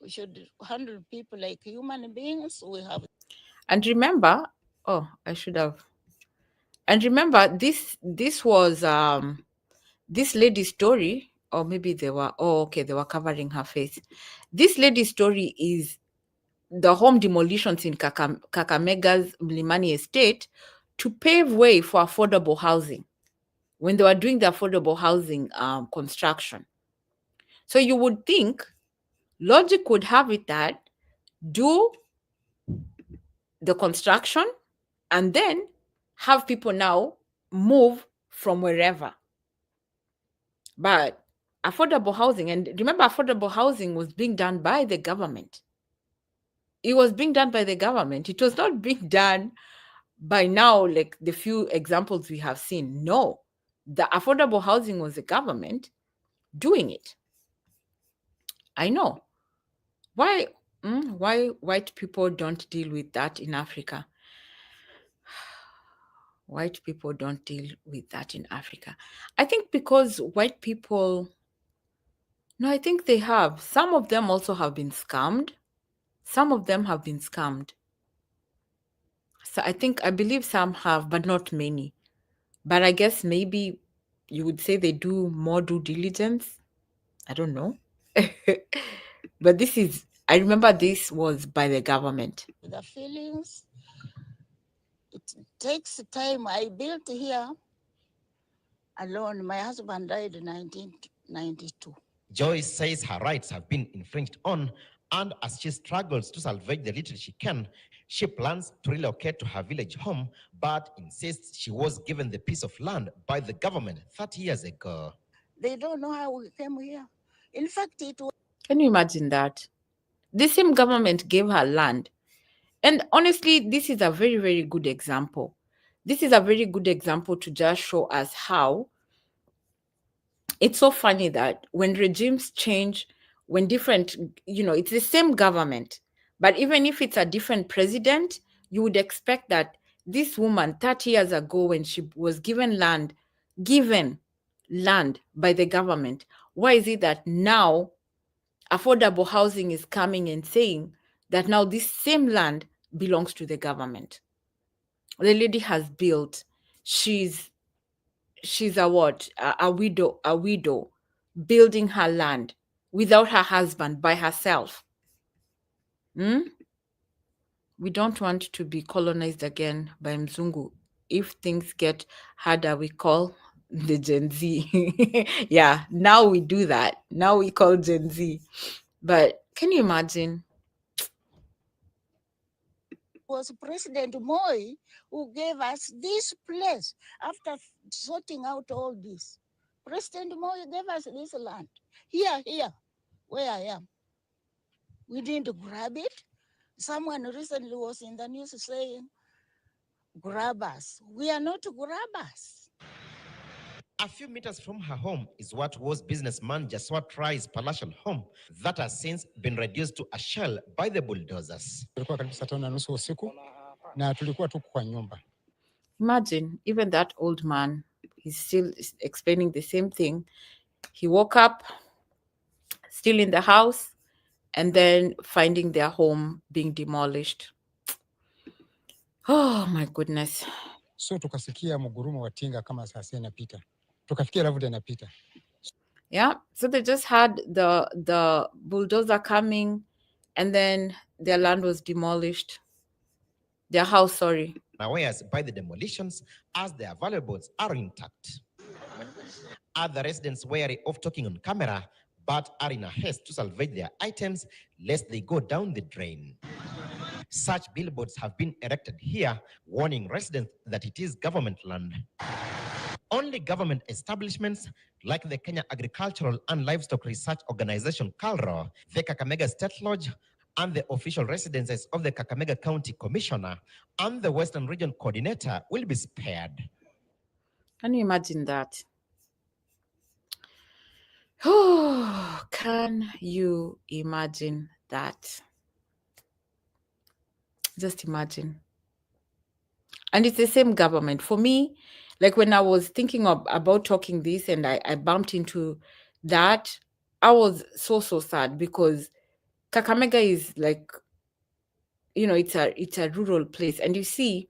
We should handle people like human beings. We have. And remember, I should have. And remember, this was this lady's story, or maybe they were. Oh, okay, they were covering her face. This lady's story is the home demolitions in Kakamega's Mlimani estate to pave way for affordable housing when they were doing the affordable housing construction. So you would think logic would have it that do the construction and then have people now move from wherever. But affordable housing, and remember, affordable housing was being done by the government. It was being done by the government. It was not being done by now, like the few examples we have seen. No, the affordable housing was the government doing it. I know. Why white people don't deal with that in Africa? White people don't deal with that in Africa. I think because white people, no, I think they have. Some of them also have been scammed. Some of them have been scammed. So I believe some have, but not many. But I guess maybe you would say they do more due diligence. I don't know. But I remember this was by the government. The feelings. It takes time. I built here alone. My husband died in 1992. Joyce says her rights have been infringed on, and as she struggles to salvage the little she can, she plans to relocate to her village home, but insists she was given the piece of land by the government 30 years ago. They don't know how we came here. In fact, it was. Can you imagine that? The same government gave her land. And honestly, this is a very, very good example. This is a very good example to just show us how it's so funny that when regimes change, when different, it's the same government, but even if it's a different president, you would expect that this woman 30 years ago, when she was given land by the government, why is it that now affordable housing is coming and saying that now this same land belongs to the government? The lady has built, she's a what? A widow, building her land without her husband, by herself. We don't want to be colonized again by Mzungu. If things get harder, we call the Gen Z. Yeah, now we do that. Now we call Gen Z. But can you imagine? Was President Moi who gave us this place after sorting out all this. President Moi gave us this land. Here, where I am. We didn't grab it. Someone recently was in the news saying, grabbers. We are not grabbers. A few meters from her home is what was businessman Jaswa Trai's palatial home that has since been reduced to a shell by the bulldozers. Imagine, even that old man, he's still explaining the same thing. He woke up still in the house and then finding their home being demolished. Oh my goodness. So tukasikia mgurumo wa tinga kama sasa inapita. Tukafikia labda inapita. Yeah, so they just had the bulldozer coming and then their land was demolished. Their house, sorry. Whereas by the demolitions, as their valuables are intact. Other residents wary of talking on camera, but are in a haste to salvage their items lest they go down the drain. Such billboards have been erected here, warning residents that it is government land. Only government establishments like the Kenya Agricultural and Livestock Research Organization, KALRO, the Kakamega State Lodge, and the official residences of the Kakamega County Commissioner and the Western Region Coordinator will be spared. Can you imagine that? Oh, can you imagine that? Just imagine. And it's the same government. For me, like when I was thinking about talking this and I bumped into that, I was so sad because Kakamega is like, it's a rural place. And you see,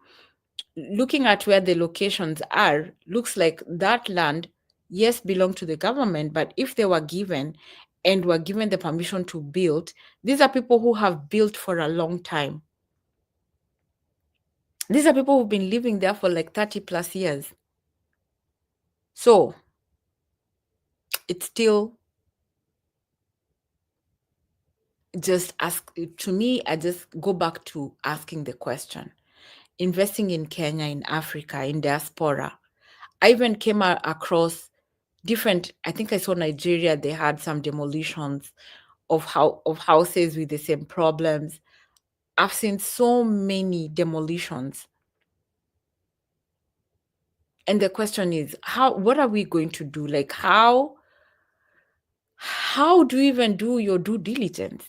looking at where the locations are, looks like that land, yes, belong to the government, but if they were given and were given the permission to build, these are people who have built for a long time. These are people who've been living there for like 30 plus years. So it's still just to me, I just go back to asking the question, investing in Kenya, in Africa, in diaspora. I even came across different, I think I saw Nigeria, they had some demolitions of houses with the same problems. I've seen so many demolitions. And the question is, what are we going to do? Like how do you even do your due diligence?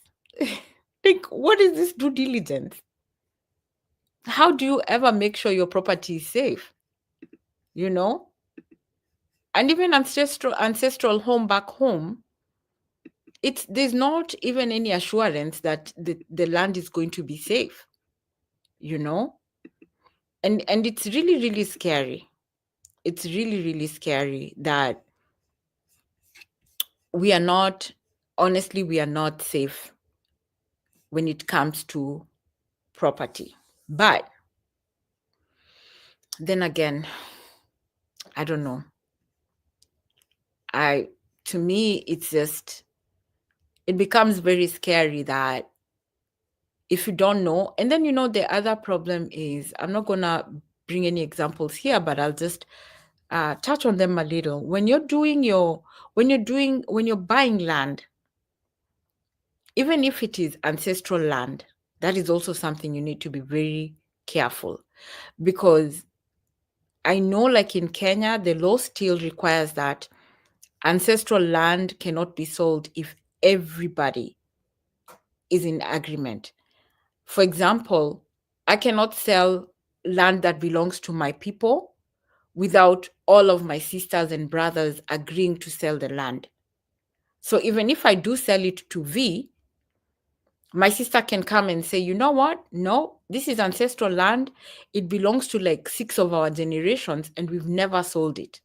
Like, what is this due diligence? How do you ever make sure your property is safe? And even ancestral home back home, there's not even any assurance that the land is going to be safe, and it's really, really scary. It's really, really scary that we are not safe when it comes to property. But then again, I don't know. To me, it becomes very scary that if you don't know, and then the other problem is, I'm not gonna bring any examples here, but I'll just touch on them a little. When you're buying land, even if it is ancestral land, that is also something you need to be very careful, because I know, like in Kenya, the law still requires that ancestral land cannot be sold if everybody is in agreement. For example, I cannot sell land that belongs to my people without all of my sisters and brothers agreeing to sell the land. So even if I do sell it to V, my sister can come and say, you know what? No, this is ancestral land. It belongs to like 6 of our generations and we've never sold it.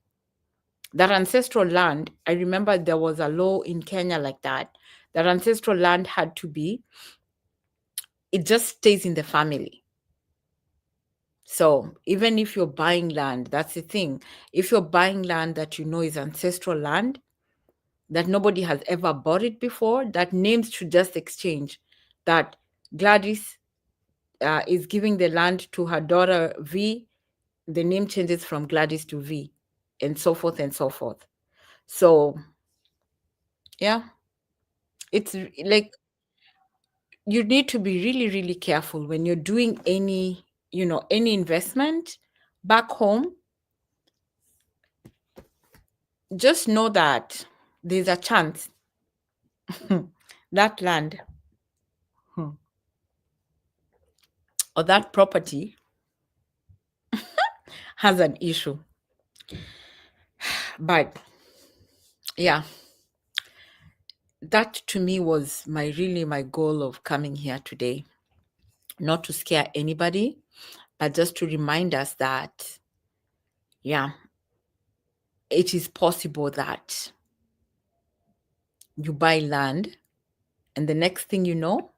That ancestral land, I remember there was a law in Kenya like that. That ancestral land had to be, it just stays in the family. So even if you're buying land, that's the thing. If you're buying land that you know is ancestral land, that nobody has ever bought it before, that names should just exchange. That Gladys is giving the land to her daughter V, the name changes from Gladys to V, and so forth and so forth. So, yeah, it's like you need to be really, really careful when you're doing any, any investment back home. Just know that there's a chance that land or that property has an issue. But yeah, that to me was my goal of coming here today. Not to scare anybody, but just to remind us that, yeah, it is possible that you buy land and the next thing you know,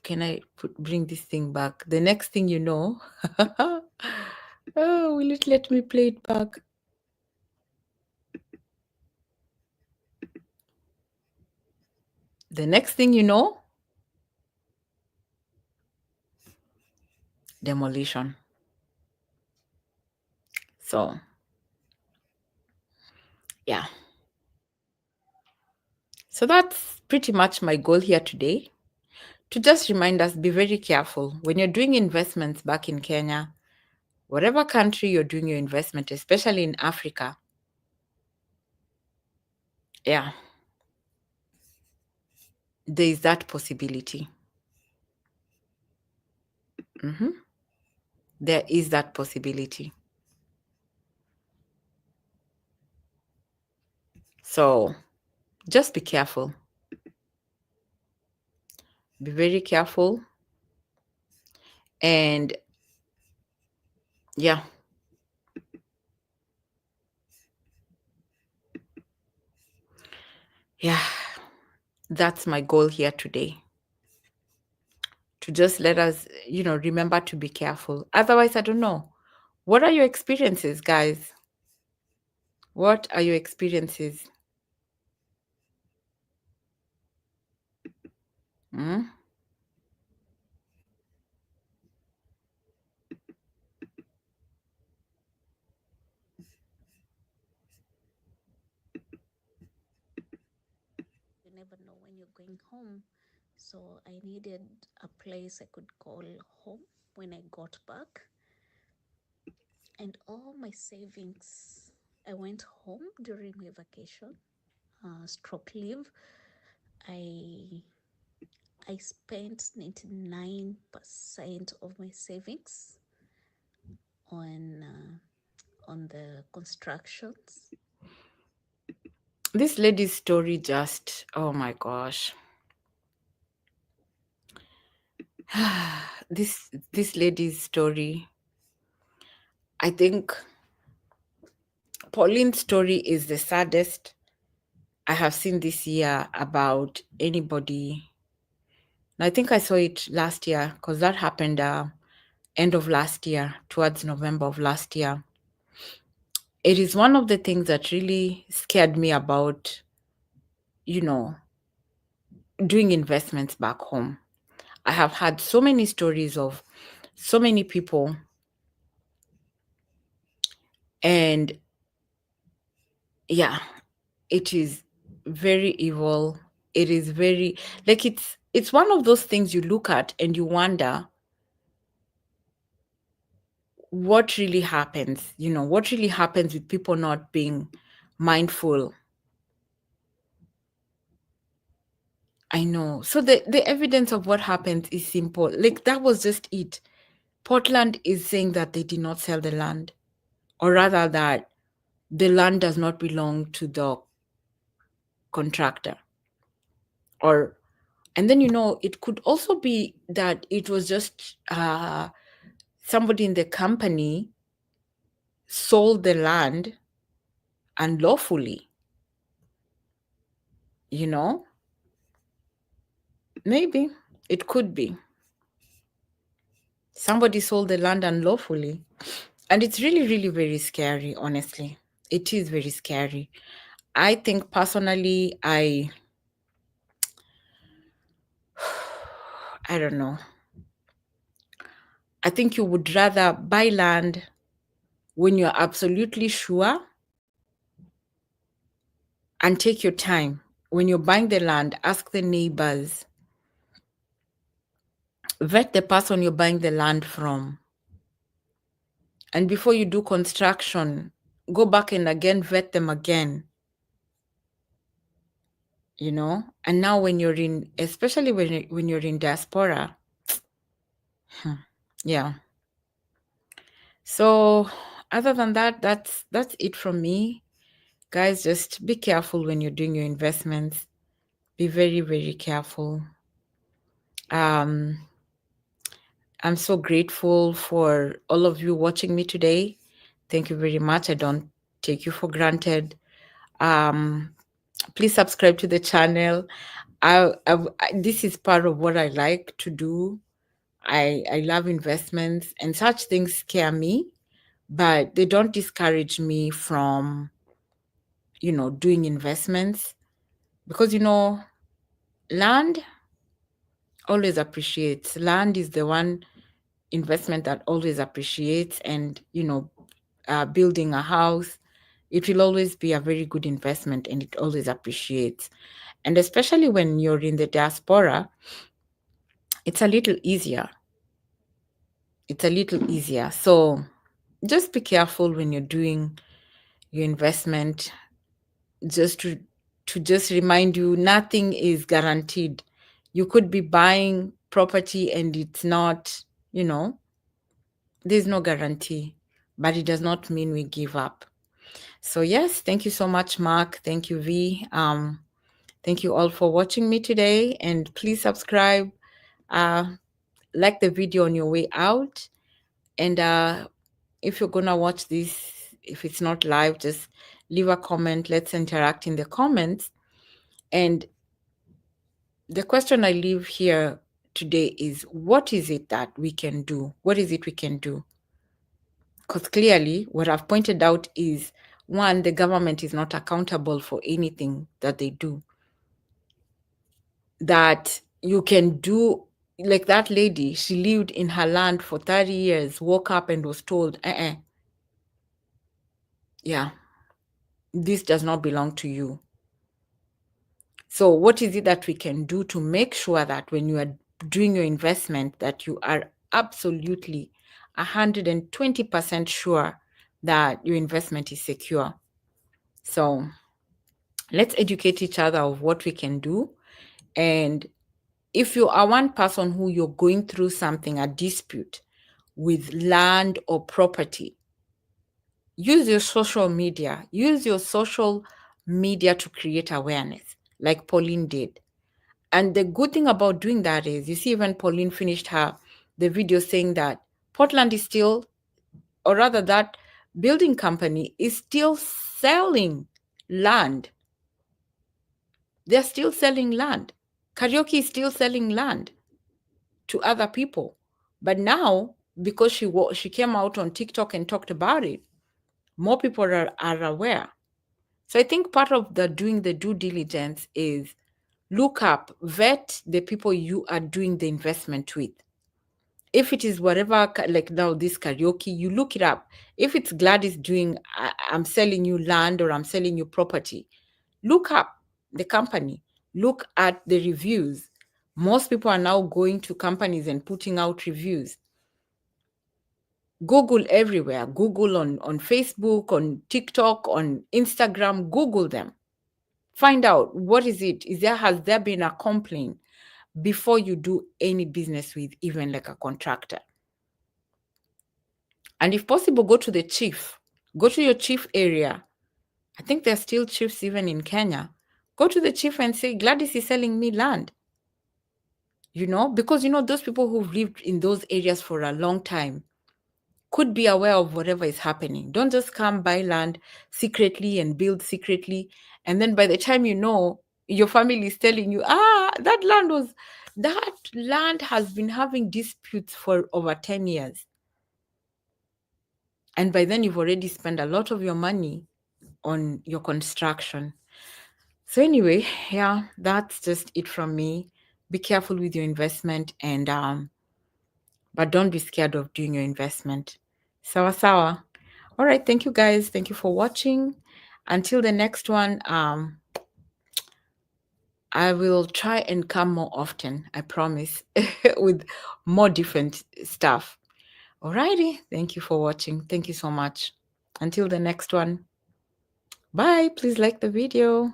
can I bring this thing back? The next thing you know, oh, will it let me play it back? The next thing you know, demolition. So, yeah. So that's pretty much my goal here today. To just remind us, be very careful when you're doing investments back in Kenya, whatever country you're doing your investment, especially in Africa. Yeah. There is that possibility. There is that possibility. So just be careful. Be very careful. And yeah. Yeah. That's my goal here today. To just let us, remember to be careful. Otherwise, I don't know. What are your experiences, guys? What are your experiences? Hmm? You never know when you're going home. So I needed a place I could call home when I got back. And all my savings, I went home during my vacation, stroke leave. I spent 99% of my savings on the constructions. This lady's story just, oh my gosh. This lady's story, I think Pauline's story is the saddest I have seen this year about anybody. I think I saw it last year because that happened end of last year, towards November of last year. It is one of the things that really scared me about, doing investments back home. I have had so many stories of so many people, and yeah, it is very evil. It is very, like, it's one of those things you look at and you wonder what really happens, what really happens with people not being mindful I know. So the evidence of what happened is simple. Like that was just it. Portland is saying that they did not sell the land, or rather that the land does not belong to the contractor. Or and then it could also be that it was just somebody in the company sold the land unlawfully. Maybe it could be somebody sold the land unlawfully. And it's really, really very scary, honestly. It is very scary. I think personally, I don't know. I think you would rather buy land when you're absolutely sure and take your time. When you're buying the land, ask the neighbors, vet the person you're buying the land from. And before you do construction, go back and again vet them again. And now when you're in, especially when you're in diaspora, yeah. So other than that, that's it from me. Guys, just be careful when you're doing your investments. Be very, very careful. I'm so grateful for all of you watching me today. Thank you very much. I don't take you for granted. Please subscribe to the channel. This is part of what I like to do. I love investments, and such things scare me, but they don't discourage me from, doing investments, because, land always appreciates. Land is the one investment that always appreciates, and, building a house, it will always be a very good investment, and it always appreciates. And especially when you're in the diaspora, it's a little easier. So just be careful when you're doing your investment. Just to just remind you, nothing is guaranteed. You could be buying property and it's not, there's no guarantee, but it does not mean we give up. So yes, thank you so much, Mark. Thank you, V. Thank you all for watching me today, and please subscribe, like the video on your way out, and if you're gonna watch this, if it's not live, just leave a comment. Let's interact in the comments. And the question I leave here today is, what is it that we can do? What is it we can do? Because clearly what I've pointed out is, one, the government is not accountable for anything that they do. That you can do, like that lady, she lived in her land for 30 years, woke up and was told, yeah, this does not belong to you. So what is it that we can do to make sure that when you are doing your investment, that you are absolutely 120% sure that your investment is secure? So let's educate each other of what we can do. And if you are one person who you're going through something, a dispute with land or property, use your social media. Use your social media to create awareness, like Pauline did. And the good thing about doing that is, you see, when Pauline finished the video saying that Portland is still, or rather that building company is still selling land. They're still selling land. Karaoke is still selling land to other people. But now, because she came out on TikTok and talked about it, more people are aware. So I think part of doing the due diligence is look up, vet the people you are doing the investment with. If it is whatever, like now this karaoke, you look it up. If it's Gladys doing, I'm selling you land or I'm selling you property, look up the company, look at the reviews. Most people are now going to companies and putting out reviews. Google everywhere. Google on Facebook, on TikTok, on Instagram, Google them. Find out what is it. Has there been a complaint before you do any business with even like a contractor? And if possible, go to the chief. Go to your chief area. I think there's still chiefs even in Kenya. Go to the chief and say, Gladys is selling me land. Because those people who've lived in those areas for a long time could be aware of whatever is happening. Don't just come buy land secretly and build secretly. And then by the time your family is telling you, that land has been having disputes for over 10 years. And by then you've already spent a lot of your money on your construction. So anyway, yeah, that's just it from me. Be careful with your investment, and but don't be scared of doing your investment. Sawa sawa. All right, thank you guys. Thank you for watching. Until the next one, I will try and come more often, I promise, with more different stuff. Alrighty, thank you for watching. Thank you so much. Until the next one. Bye. Please like the video.